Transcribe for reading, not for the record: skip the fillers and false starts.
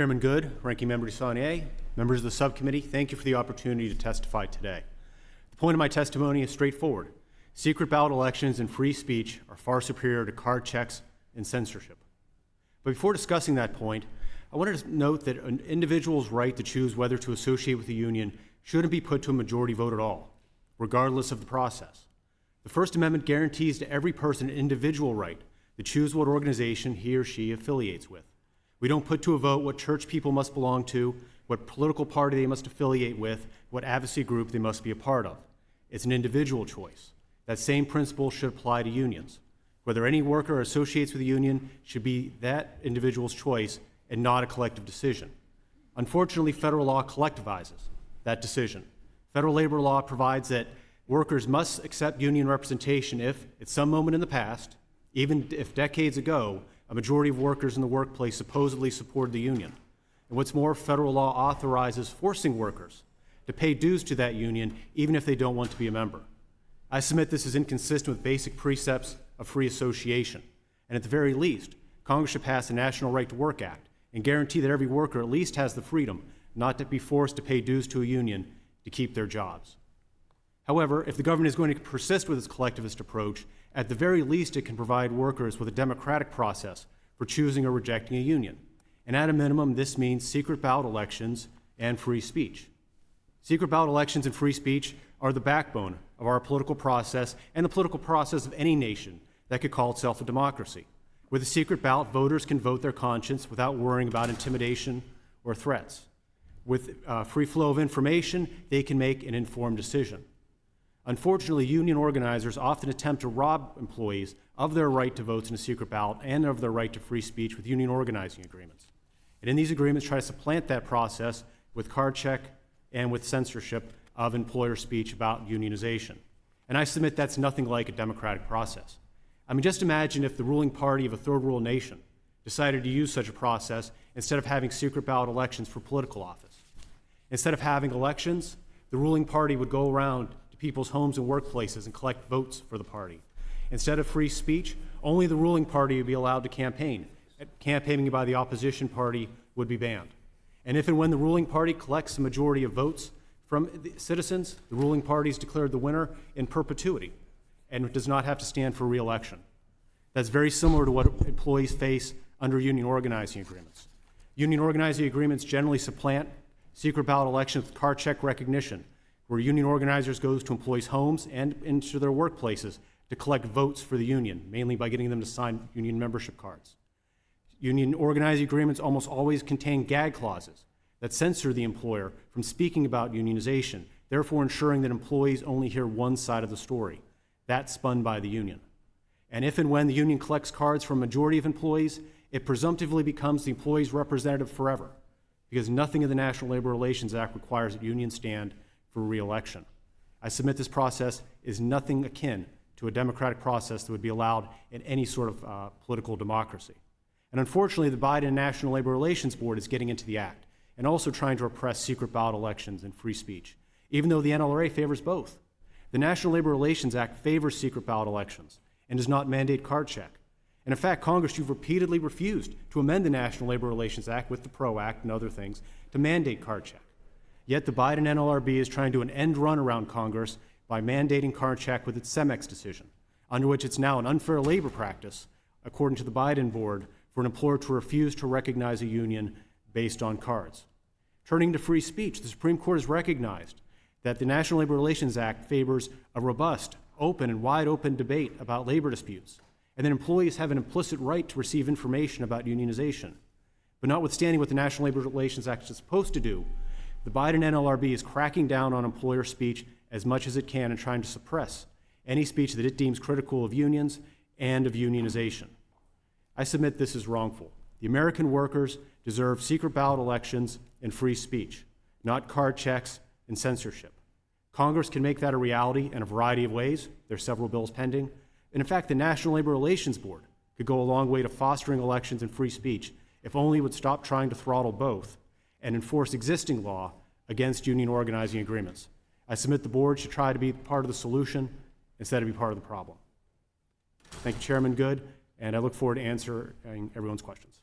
Chairman Good, Ranking Member Desaulnier, members of the subcommittee, thank you for the opportunity to testify today. The point of my testimony is straightforward. Secret ballot elections and free speech are far superior to card checks and censorship. But before discussing that point, I wanted to note that an individual's right to choose whether to associate with a union shouldn't be put to a majority vote at all, regardless of the process. The First Amendment guarantees to every person an individual right to choose what organization he or she affiliates with. We don't put to a vote what church people must belong to, what political party they must affiliate with, what advocacy group they must be a part of. It's an individual choice. That same principle should apply to unions. Whether any worker associates with a union should be that individual's choice and not a collective decision. Unfortunately, federal law collectivizes that decision. Federal labor law provides that workers must accept union representation if, at some moment in the past, even if decades ago, a majority of workers in the workplace supposedly supported the union. And what's more, federal law authorizes forcing workers to pay dues to that union even if they don't want to be a member. I submit this is inconsistent with basic precepts of free association. And at the very least, Congress should pass the National Right to Work Act and guarantee that every worker at least has the freedom not to be forced to pay dues to a union to keep their jobs. However, if the government is going to persist with its collectivist approach, at the very least it can provide workers with a democratic process for choosing or rejecting a union. And at a minimum, this means secret ballot elections and free speech. Secret ballot elections and free speech are the backbone of our political process and the political process of any nation that could call itself a democracy. With a secret ballot, voters can vote their conscience without worrying about intimidation or threats. With free flow of information, they can make an informed decision. Unfortunately, union organizers often attempt to rob employees of their right to vote in a secret ballot and of their right to free speech with union organizing agreements. And in these agreements, try to supplant that process with card check and with censorship of employer speech about unionization. And I submit that's nothing like a democratic process. I mean, just imagine if the ruling party of a third world nation decided to use such a process instead of having secret ballot elections for political office. Instead of having elections, the ruling party would go around to people's homes and workplaces and collect votes for the party. Instead of free speech, only the ruling party would be allowed to campaign. Campaigning by the opposition party would be banned. And if and when the ruling party collects a majority of votes from the citizens, the ruling party is declared the winner in perpetuity and does not have to stand for re-election. That's very similar to what employees face under union organizing agreements. Union organizing agreements generally supplant secret ballot elections with card check recognition, where union organizers go to employees' homes and into their workplaces to collect votes for the union, mainly by getting them to sign union membership cards. Union organizing agreements almost always contain gag clauses that censor the employer from speaking about unionization, therefore ensuring that employees only hear one side of the story. That's spun by the union. And if and when the union collects cards from a majority of employees, it presumptively becomes the employee's representative forever, because nothing in the National Labor Relations Act requires that unions stand for re-election. I submit this process is nothing akin to a democratic process that would be allowed in any sort of political democracy. And unfortunately, the Biden National Labor Relations Board is getting into the act and also trying to repress secret ballot elections and free speech, even though the NLRA favors both. The National Labor Relations Act favors secret ballot elections and does not mandate card check. And in fact, Congress, you've repeatedly refused to amend the National Labor Relations Act with the PRO Act and other things to mandate card check. Yet the Biden NLRB is trying to do an end run around Congress by mandating card check with its CEMEX decision, under which it's now an unfair labor practice, according to the Biden board, for an employer to refuse to recognize a union based on cards. Turning to free speech, the Supreme Court has recognized that the National Labor Relations Act favors a robust, open, and wide open debate about labor disputes, and that employees have an implicit right to receive information about unionization. But notwithstanding what the National Labor Relations Act is supposed to do, the Biden NLRB is cracking down on employer speech as much as it can and trying to suppress any speech that it deems critical of unions and of unionization. I submit this is wrongful. The American workers deserve secret ballot elections and free speech, not card checks and censorship. Congress can make that a reality in a variety of ways. There's several bills pending. And in fact, the National Labor Relations Board could go a long way to fostering elections and free speech if only it would stop trying to throttle both and enforce existing law against union organizing agreements. I submit the board should try to be part of the solution instead of be part of the problem. Thank you, Chairman Good, and I look forward to answering everyone's questions.